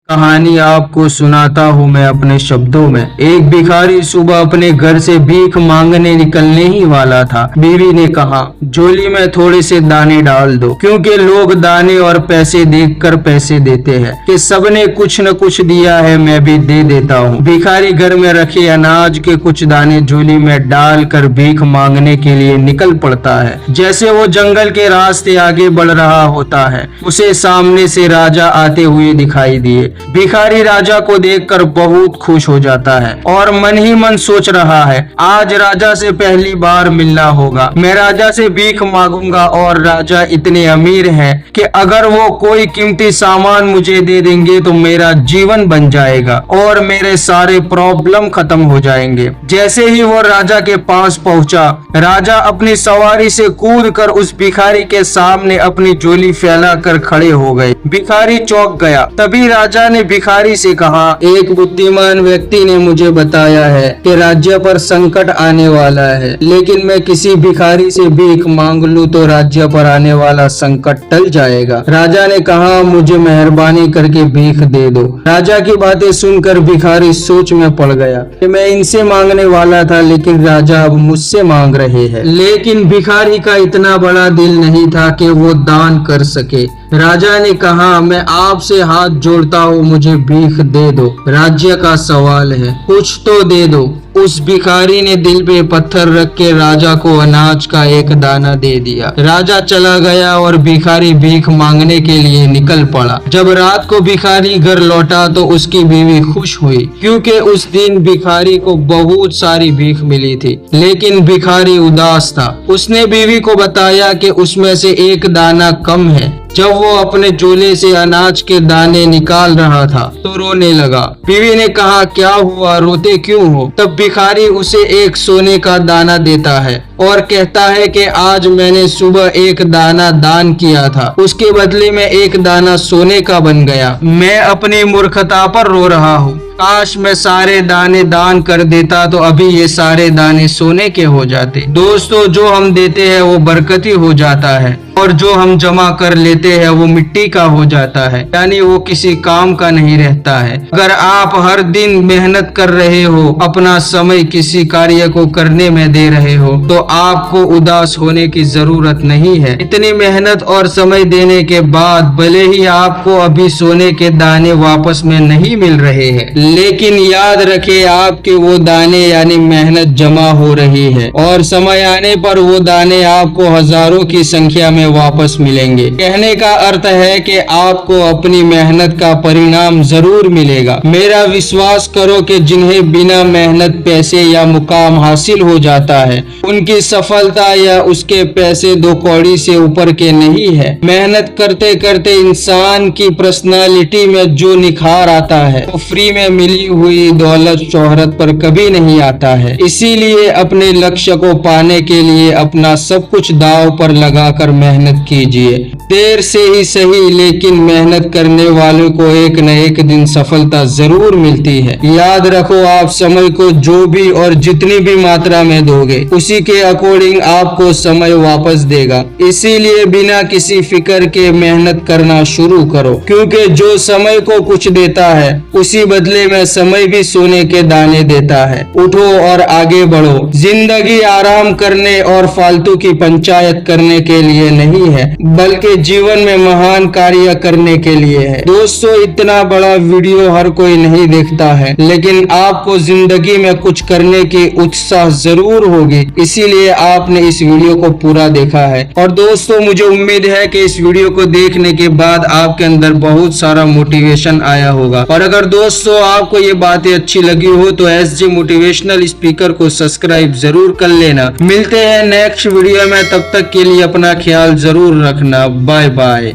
कहानी आपको सुनाता हूँ मैं अपने शब्दों में। एक भिखारी सुबह अपने घर से भीख मांगने निकलने ही वाला था। बीवी ने कहा, झोली में थोड़े से दाने डाल दो, क्योंकि लोग दाने और पैसे देखकर पैसे देते हैं कि सबने कुछ न कुछ दिया है, मैं भी दे देता हूँ। भिखारी घर में रखे अनाज के कुछ दाने झोली में डालकर भीख मांगने के लिए निकल पड़ता है। जैसे वो जंगल के रास्ते आगे बढ़ रहा होता है, उसे सामने से राजा आते हुए दिखाई दिए। भिखारी राजा को देखकर बहुत खुश हो जाता है और मन ही मन सोच रहा है, आज राजा से पहली बार मिलना होगा। मैं राजा से भीख मांगूंगा और राजा इतने अमीर हैं कि अगर वो कोई कीमती सामान मुझे दे देंगे तो मेरा जीवन बन जाएगा और मेरे सारे प्रॉब्लम खत्म हो जाएंगे। जैसे ही वो राजा के पास पहुंचा, राजा अपनी सवारी से कूदकर उस भिखारी के सामने अपनी झोली फैलाकर खड़े हो गए। भिखारी चौंक गया। तभी राजा ने भिखारी से कहा, एक बुद्धिमान व्यक्ति ने मुझे बताया है कि राज्य पर संकट आने वाला है, लेकिन मैं किसी भिखारी से भीख मांग लूं तो राज्य पर आने वाला संकट टल जाएगा। राजा ने कहा, मुझे मेहरबानी करके भीख दे दो। राजा की बातें सुनकर भिखारी सोच में पड़ गया कि मैं इनसे मांगने वाला था, लेकिन राजा अब मुझसे मांग रहे हैं। लेकिन भिखारी का इतना बड़ा दिल नहीं था कि वो दान कर सके। राजा ने कहा, मैं आपसे हाथ जोड़ता हूँ, मुझे भीख दे दो, राज्य का सवाल है, कुछ तो दे दो। उस भिखारी ने दिल पे पत्थर रख के राजा को अनाज का एक दाना दे दिया। राजा चला गया और भिखारी भीख मांगने के लिए निकल पड़ा। जब रात को भिखारी घर लौटा तो उसकी बीवी खुश हुई, क्योंकि उस दिन भिखारी को बहुत सारी भीख मिली थी। लेकिन भिखारी उदास था। उसने बीवी को बताया कि उसमें से एक दाना कम है। जब वो अपने झोले से अनाज के दाने निकाल रहा था तो रोने लगा। बीवी ने कहा, क्या हुआ, रोते क्यों हो? तब भिखारी उसे एक सोने का दाना देता है और कहता है कि आज मैंने सुबह एक दाना दान किया था, उसके बदले में एक दाना सोने का बन गया। मैं अपनी मूर्खता पर रो रहा हूँ। काश मैं सारे दाने दान कर देता तो अभी ये सारे दाने सोने के हो जाते। दोस्तों, जो हम देते हैं वो बरकती हो जाता है और जो हम जमा कर लेते हैं वो मिट्टी का हो जाता है, यानी वो किसी काम का नहीं रहता है। अगर आप हर दिन मेहनत कर रहे हो, अपना समय किसी कार्य को करने में दे रहे हो, तो आपको उदास होने की जरूरत नहीं है। इतनी मेहनत और समय देने के बाद भले ही आपको अभी सोने के दाने वापस में नहीं मिल रहे हैं, लेकिन याद रखें आपके वो दाने यानी मेहनत जमा हो रही है और समय आने पर वो दाने आपको हजारों की संख्या में वापस मिलेंगे। कहने का अर्थ है कि आपको अपनी मेहनत का परिणाम जरूर मिलेगा। मेरा विश्वास करो कि जिन्हें बिना मेहनत पैसे या मुकाम हासिल हो जाता है, उनकी सफलता या उसके पैसे दो कौड़ी से ऊपर के नहीं है। मेहनत करते करते इंसान की पर्सनालिटी में जो निखार आता है वो फ्री में मिली हुई दौलत शोहरत पर कभी नहीं आता है। इसीलिए अपने लक्ष्य को पाने के लिए अपना सब कुछ दांव पर लगाकर मेहनत कीजिए। देर से ही सही, लेकिन मेहनत करने वालों को एक न एक दिन सफलता जरूर मिलती है। याद रखो, आप समय को जो भी और जितनी भी मात्रा में दोगे, उसी के अकॉर्डिंग आपको समय वापस देगा। इसीलिए बिना किसी फिक्र के मेहनत करना शुरू करो, क्योंकि जो समय को कुछ देता है उसी बदले में समय भी सोने के दाने देता है। उठो और आगे बढ़ो। जिंदगी आराम करने और फालतू की पंचायत करने के लिए नहीं है, बल्कि जीवन में महान कार्य करने के लिए है। दोस्तों, इतना बड़ा वीडियो हर कोई नहीं देखता है, लेकिन आपको जिंदगी में कुछ करने की उत्साह जरूर होगी, इसीलिए आपने इस वीडियो को पूरा देखा है। और दोस्तों, मुझे उम्मीद है कि इस वीडियो को देखने के बाद आपके अंदर बहुत सारा मोटिवेशन आया होगा। और अगर दोस्तों आपको ये बातें अच्छी लगी हो तो SJ मोटिवेशनल स्पीकर को सब्सक्राइब जरूर कर लेना। मिलते हैं नेक्स्ट वीडियो में, तब तक के लिए अपना ख्याल जरूर रखना। Bye bye.